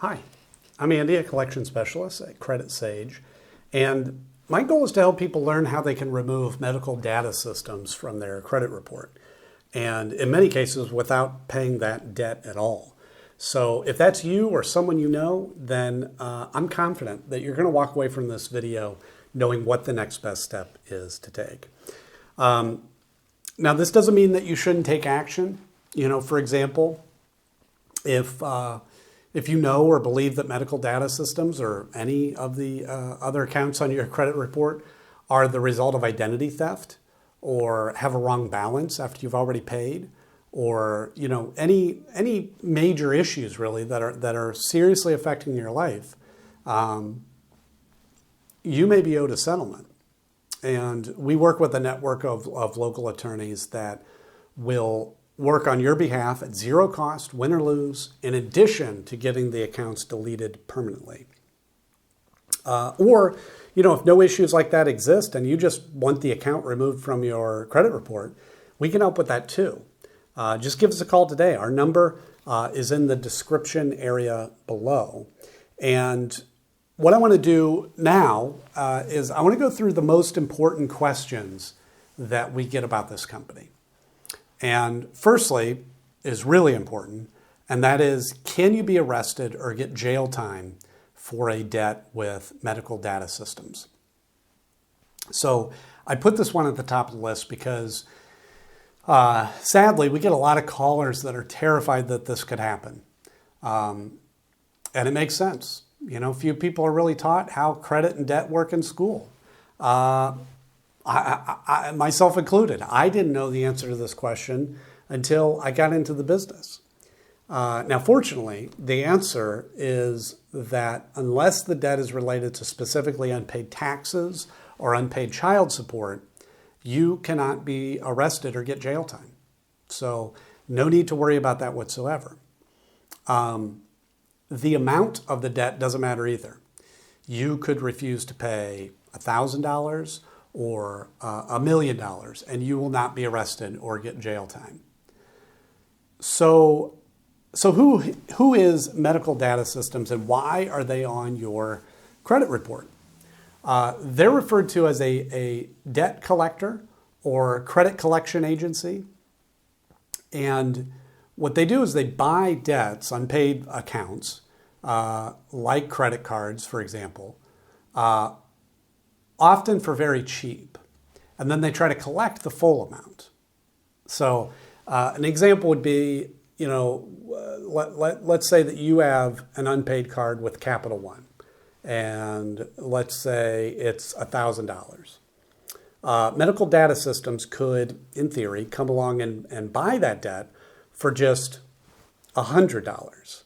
Hi, I'm Andy, a collection specialist at Credit Sage, and my goal is to help people learn how they can remove medical data systems from their credit report, and in many cases without paying that debt at all. So if that's you or someone you know, then I'm confident that you're going to walk away from this video knowing what the next best step is to take. Now, this doesn't mean that you shouldn't take action. For example, if you know or believe that medical data systems or any of the other accounts on your credit report are the result of identity theft or have a wrong balance after you've already paid, or any major issues really that are seriously affecting your life, you may be owed a settlement. And we work with a network of local attorneys that will work on your behalf at zero cost, win or lose, in addition to getting the accounts deleted permanently. Or, if no issues like that exist and you just want the account removed from your credit report, we can help with that too. Just give us a call today. Our number is in the description area below. And what I want to do now is I want to go through the most important questions that we get about this company. And firstly is really important, and that is, can you be arrested or get jail time for a debt with medical data systems? So I put this one at the top of the list because sadly, we get a lot of callers that are terrified that this could happen. And it makes sense. Few people are really taught how credit and debt work in school. I myself included. I didn't know the answer to this question until I got into the business. Now, fortunately, the answer is that unless the debt is related to specifically unpaid taxes or unpaid child support, you cannot be arrested or get jail time. So no need to worry about that whatsoever. The amount of the debt doesn't matter either. You could refuse to pay $1,000 or $1 million, and you will not be arrested or get jail time. So who is Medical Data Systems, and why are they on your credit report? They're referred to as a debt collector or credit collection agency. And what they do is they buy debts, unpaid accounts, like credit cards, for example, often for very cheap. And then they try to collect the full amount. So an example would be, let's say that you have an unpaid card with Capital One. And let's say it's $1,000. Medical Data Systems could, in theory, come along and buy that debt for just $100.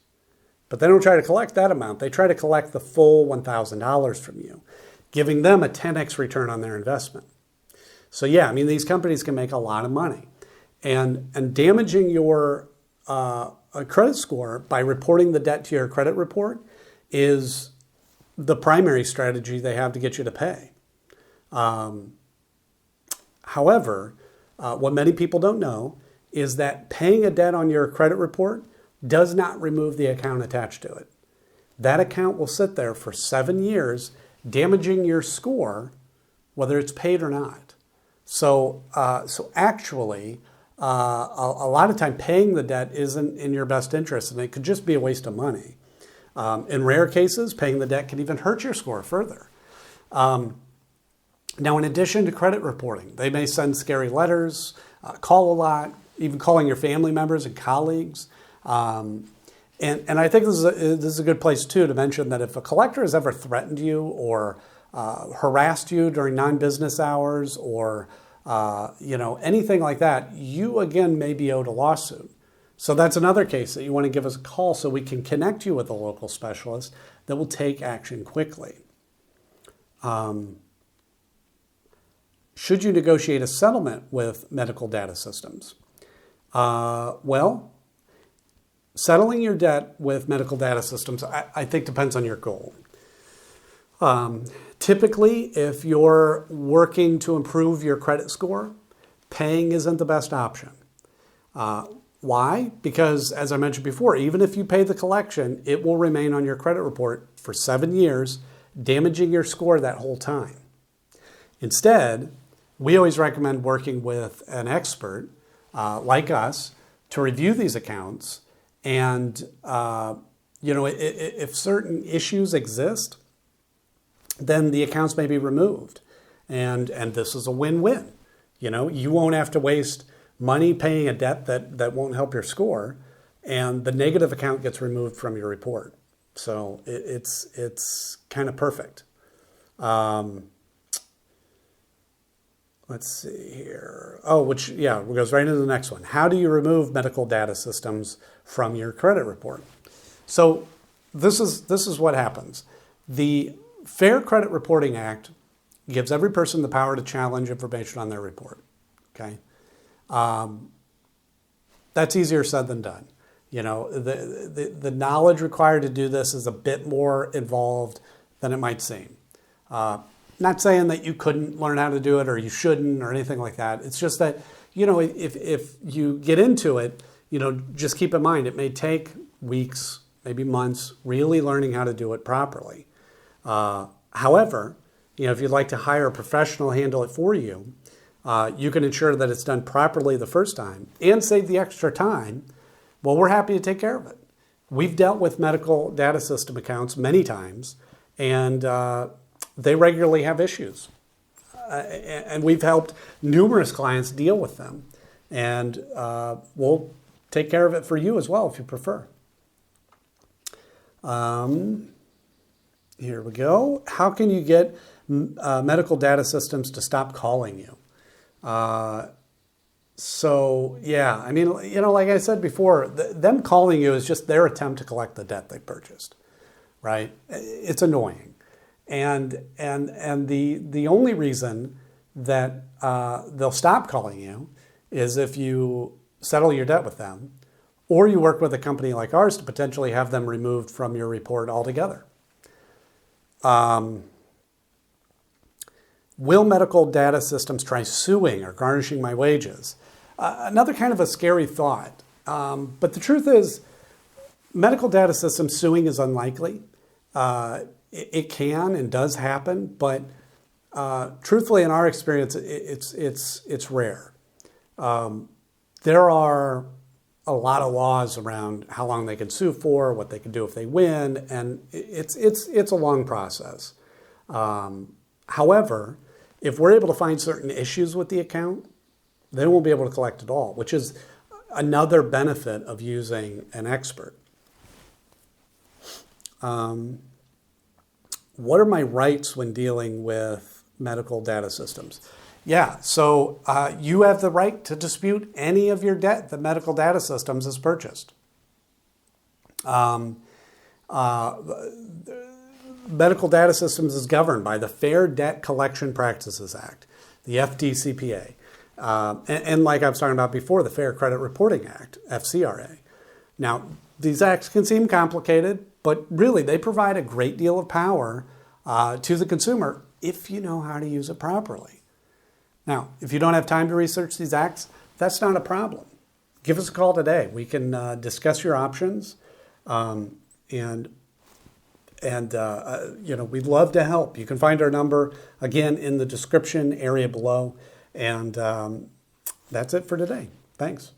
But they don't try to collect that amount. They try to collect the full $1,000 from you, giving them a 10x return on their investment. So yeah, these companies can make a lot of money. And damaging your credit score by reporting the debt to your credit report is the primary strategy they have to get you to pay. However, what many people don't know is that paying a debt on your credit report does not remove the account attached to it. That account will sit there for 7 years, damaging your score, whether it's paid or not. So actually, a lot of time paying the debt isn't in your best interest, and it could just be a waste of money. In rare cases, paying the debt can even hurt your score further. Now, in addition to credit reporting, they may send scary letters, call a lot, even calling your family members and colleagues. And I think this is a good place, too, to mention that if a collector has ever threatened you or harassed you during non-business hours or anything like that, you, again, may be owed a lawsuit. So that's another case that you want to give us a call so we can connect you with a local specialist that will take action quickly. Should you negotiate a settlement with Medical Data Systems? Well, settling your debt with Medical Data Systems, I think, depends on your goal. Typically, if you're working to improve your credit score, paying isn't the best option. Why? Because, as I mentioned before, even if you pay the collection, it will remain on your credit report for 7 years, damaging your score that whole time. Instead, we always recommend working with an expert like us to review these accounts. And, if certain issues exist, then the accounts may be removed. And this is a win-win. You won't have to waste money paying a debt that won't help your score, and the negative account gets removed from your report. So it's kind of perfect. Let's see here. It goes right into the next one. How do you remove medical data systems from your credit report? So this is what happens. The Fair Credit Reporting Act gives every person the power to challenge information on their report. Okay, that's easier said than done. The knowledge required to do this is a bit more involved than it might seem. Not saying that you couldn't learn how to do it or you shouldn't or anything like that. It's just that, if you get into it, just keep in mind it may take weeks, maybe months, really learning how to do it properly. However, if you'd like to hire a professional to handle it for you, you can ensure that it's done properly the first time and save the extra time. Well, we're happy to take care of it. We've dealt with medical data system accounts many times, and they regularly have issues. And we've helped numerous clients deal with them. And we'll take care of it for you as well if you prefer. Here we go. How can you get medical data systems to stop calling you? Like I said before, them calling you is just their attempt to collect the debt they purchased, right? It's annoying. And the only reason that they'll stop calling you is if you settle your debt with them, or you work with a company like ours to potentially have them removed from your report altogether. Will medical data systems try suing or garnishing my wages? Another kind of a scary thought. But the truth is, medical data systems suing is unlikely. It can and does happen, but truthfully, in our experience, it's rare. There are a lot of laws around how long they can sue for, what they can do if they win, and it's a long process. However, if we're able to find certain issues with the account, they won't be able to collect at all, which is another benefit of using an expert. What are my rights when dealing with medical data systems? Yeah, so you have the right to dispute any of your debt that medical data systems has purchased. Medical data systems is governed by the Fair Debt Collection Practices Act, the FDCPA. And like I was talking about before, the Fair Credit Reporting Act, FCRA. Now, these acts can seem complicated, but really they provide a great deal of power to the consumer if you know how to use it properly. Now, if you don't have time to research these acts, that's not a problem. Give us a call today. We can discuss your options, we'd love to help. You can find our number, again, in the description area below. And that's it for today. Thanks.